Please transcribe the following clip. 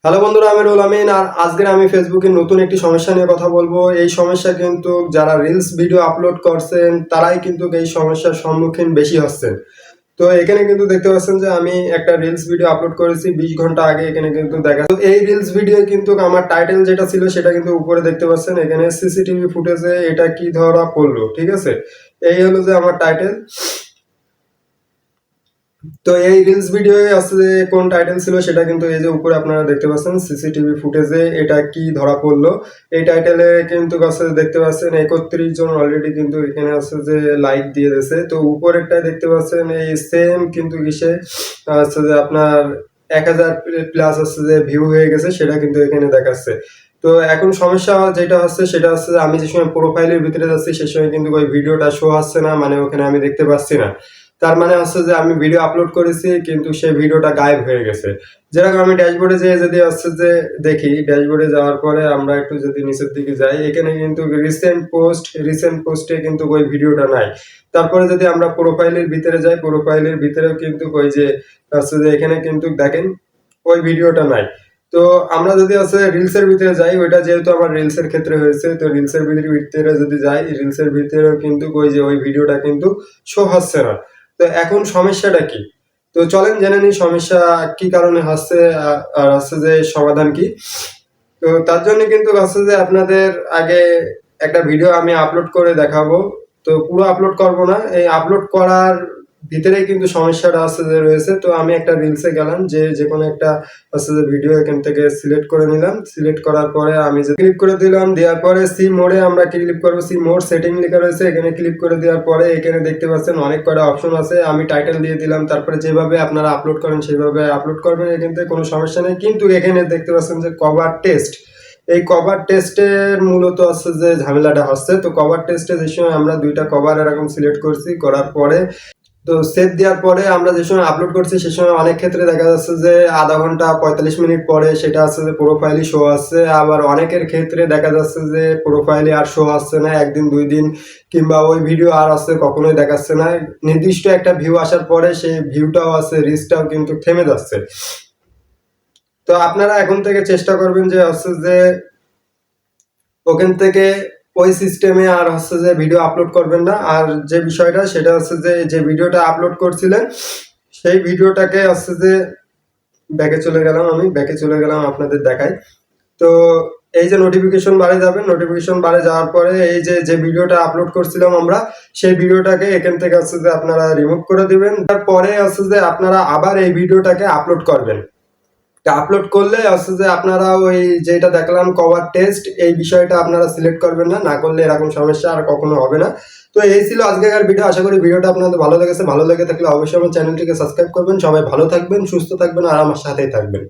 Hello বন্ধুরা, আমি rule আমিন। আর আজকে আমি ফেসবুকে নতুন একটি সমস্যা নিয়ে কথা বলবো। এই সমস্যা কিন্তু যারা রিলস ভিডিও আপলোড করছেন তারাই কিন্তু এই সমস্যার সম্মুখীন বেশি হচ্ছেন। তো এখানে কিন্তু দেখতে পাচ্ছেন যে আমি একটা রিলস ভিডিও আপলোড করেছি 20 ঘন্টা আগে। এখানে কিন্তু দেখা, তো এই রিলস ভিডিও কিন্তু আমার টাইটেল যেটা ছিল সেটা কিন্তু উপরে দেখতে পাচ্ছেন। এখানে সিসিটিভি ফুটেজে এটা কি ধরা পড়লো, ঠিক আছে। এই হলো যে আমার টাইটেল। তো এই রিলস ভিডিও আছে যে কোন টাইটেল ছিল সেটা কিন্তু এই যে উপরে আপনারা দেখতে পাচ্ছেন, সিসিটিভি ফুটেজে এটা কি ধরা পড়লো। এই টাইটেলে কিন্তু আছে দেখতে পাচ্ছেন 31 জন অলরেডি কিন্তু এখানে আছে যে লাইক দিয়ে দিয়েছে। তো উপরেরটাই দেখতে পাচ্ছেন এই সেম কিন্তু কিসে আছে যে আপনার 1000 প্লাস আছে যে ভিউ হয়ে গেছে, সেটা কিন্তু এখানে দেখাচ্ছে। তো এখন সমস্যা যেটা হচ্ছে সেটা হচ্ছে যে আমি যে সময় প্রোফাইলের ভিতরে যাচ্ছি সে সময় কিন্তু ওই ভিডিওটা শো হচ্ছে না, মানে ওখানে আমি দেখতে পাচ্ছি না। তার মানে হচ্ছে যে আমি ভিডিও আপলোড করেছি কিন্তু সেই ভিডিওটা গায়েব হয়ে গেছে। যেরকম আমি ড্যাশবোর্ডে যেয়ে যদি হচ্ছে যে দেখি, ড্যাশবোর্ডে যাওয়ার পরে আমরা একটু যদি নিচের দিকে যাই, এখানে কিন্তু রিসেন্ট পোস্টে কিন্তু ওই ভিডিওটা নাই। তারপরে যদি আমরা প্রোফাইলের ভিতরে যাই, প্রোফাইলের ভিতরেও কিন্তু ওই যে হচ্ছে যে এখানে কিন্তু দেখেন ওই ভিডিওটা নাই। তো আমরা যদি আছে রিলসের ভিতরে যাই, ওইটা যেহেতু আমার রিলসের ক্ষেত্রে হয়েছে, তো রিলসের ভিতরে যদি যাই, রিলসের ভিতরেও কিন্তু ওই যে ওই ভিডিওটা কিন্তু শো হচ্ছে না। তো এখন সমস্যাটা কি? তো চলেন জেনে নিই সমস্যা কি কারণে হচ্ছে, আর হচ্ছে যে সমাধান কি। তো তার জন্য কিন্তু হচ্ছে যে আপনাদের আগে একটা ভিডিও আমি আপলোড করে দেখাবো। তো পুরো আপলোড করব না, এই আপলোড করার ভিতরে কিন্তু সমস্যাটা আছে যে রয়েছে। তো আমি একটা রিলসে গেলাম, যে কোনো একটা হচ্ছে যে ভিডিও এখান থেকে সিলেক্ট করে নিলাম। সিলেক্ট করার পরে আমি যে ক্লিক করে দিলাম, দেওয়ার পরে সি মোডে আমরা ক্লিক করবো। সি মোড সেটিং লেখা রয়েছে, এখানে ক্লিক করে দেওয়ার পরে এখানে দেখতে পাচ্ছেন অনেক কটা অপশন আছে। আমি টাইটেল দিয়ে দিলাম, তারপরে যেভাবে আপনারা আপলোড করেন সেভাবে আপলোড করবেন, এখান থেকে কোনো সমস্যা নেই। কিন্তু এখানে দেখতে পাচ্ছেন যে কভার টেস্ট, এই কভার টেস্টের মূলত আছে যে ঝামেলাটা হচ্ছে। তো কভার টেস্টে যে সময় আমরা দুইটা কভার এরকম সিলেক্ট করছি, করার পরে তো সেভ দেওয়ার পরে আমরা যে সময় আপলোড করছি সে সময় অনেক ক্ষেত্রে দেখা যাচ্ছে যে আধা ঘন্টা 45 মিনিট পরে সেটা আছে যে প্রোফাইলে শো আসছে। আবার অনেকের ক্ষেত্রে দেখা যাচ্ছে যে প্রোফাইলে আর শো আসছে না, একদিন 2 দিন, কিংবা ওই ভিডিও আর আসছে কখনোই দেখাচ্ছে না। নির্দিষ্ট একটা ভিউ আসার পরে সেই ভিউটাও আছে, রিচটাও কিন্তু থেমে যাচ্ছে। তো আপনারা এখন থেকে চেষ্টা করবেন যে হচ্ছে যে ওখান থেকে ওই সিস্টেমে আর হচ্ছে যে ভিডিও আপলোড করবেন না। আর যে বিষয়টা সেটা হচ্ছে যে ভিডিওটা আপলোড করছিলেন সেই ভিডিওটাকে হচ্ছে যে ব্যাকে চলে গেলাম, আমি ব্যাকে চলে গেলাম আপনাদের দেখাই। তো এই যে নোটিফিকেশন বারে যাবেন, নোটিফিকেশন বারে যাওয়ার পরে এই যে ভিডিওটা আপলোড করছিলাম আমরা, সেই ভিডিওটাকে এখান থেকে হচ্ছে যে আপনারা রিমুভ করে দিবেন। তারপরে হচ্ছে যে আপনারা আবার এই ভিডিওটাকে আপলোড করবেন। আপলোড করলে হচ্ছে যে আপনারা ওই যেটা দেখলাম কভার টেস্ট, এই বিষয়টা আপনারা সিলেক্ট করবেন না, না করলে এরকম সমস্যা আর কখনো হবে না। তো এই ছিল আজকের ভিডিও। আশা করি ভিডিওটা আপনাদের ভালো লেগেছে। ভালো লেগে থাকলে অবশ্যই আমার চ্যানেলটিকে সাবস্ক্রাইব করবেন। সবাই ভালো থাকবেন, সুস্থ থাকবেন আর আমার সাথেই থাকবেন।